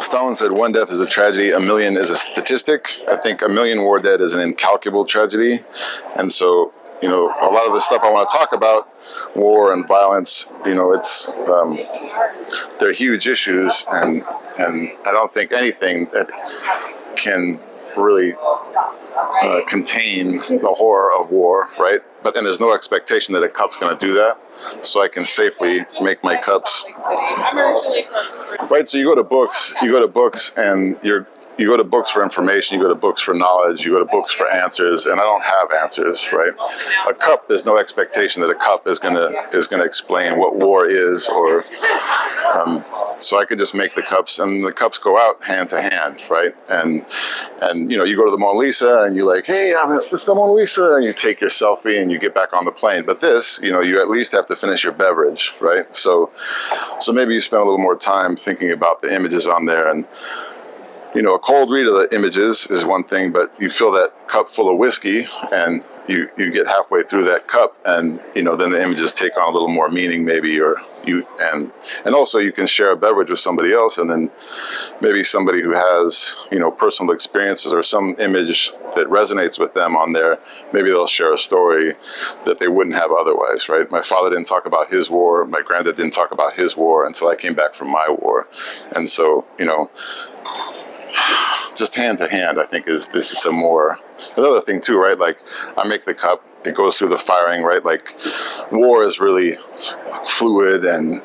Stalin said, "One death is a tragedy, a million is a statistic." I think a million war dead is an incalculable tragedy. And so, a lot of the stuff I want to talk about, war and violence, they're huge issues, and I don't think anything that can really contain the horror of war, right? But then there's no expectation that a cup's going to do that, so I can safely make my cups. Right, so you go to books, and you go to books for information, you go to books for knowledge, you go to books for answers, and I don't have answers, right? A cup, there's no expectation that a cup is gonna explain what war is, or so I could just make the cups, and the cups go out hand to hand, right? And you go to the Mona Lisa, and you're like, hey, it's the Mona Lisa, and you take your selfie, and you get back on the plane. But this, you at least have to finish your beverage, right? So maybe you spend a little more time thinking about the images on there, and a cold read of the images is one thing, but you fill that cup full of whiskey and you get halfway through that cup, and then the images take on a little more meaning, maybe, and also you can share a beverage with somebody else, and then maybe somebody who has personal experiences or some image that resonates with them on there, maybe they'll share a story that they wouldn't have otherwise, right? My father didn't talk about his war, my granddad didn't talk about his war until I came back from my war, and so just hand to hand, I think it's a more, another thing too, right? Like, I make the cup, it goes through the firing, right? Like, war is really fluid and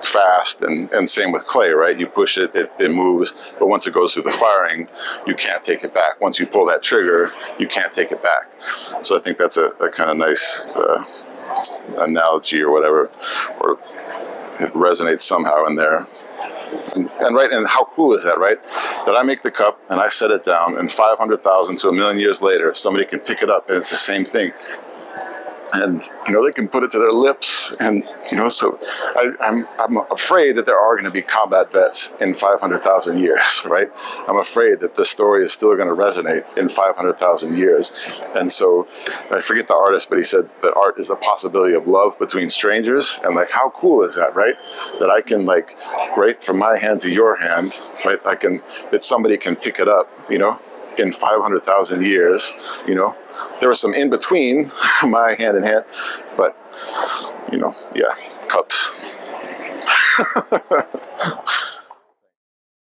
fast, and same with clay, right? You push it, it moves, but once it goes through the firing, you can't take it back. Once you pull that trigger, you can't take it back. So I think that's a kind of nice analogy or whatever, or it resonates somehow in there. And how cool is that, right? That I make the cup and I set it down, and 500,000 to a million years later, somebody can pick it up and it's the same thing. And they can put it to their lips, and so I'm afraid that there are going to be combat vets in 500,000 years, right? I'm afraid that the story is still going to resonate in 500,000 years. And so I forget the artist, but he said that art is the possibility of love between strangers. And like, how cool is that, right? That I can, like, right from my hand to your hand, right? That somebody can pick it up, in 500,000 years, there was some in between my hand in hand, but, yeah, cups.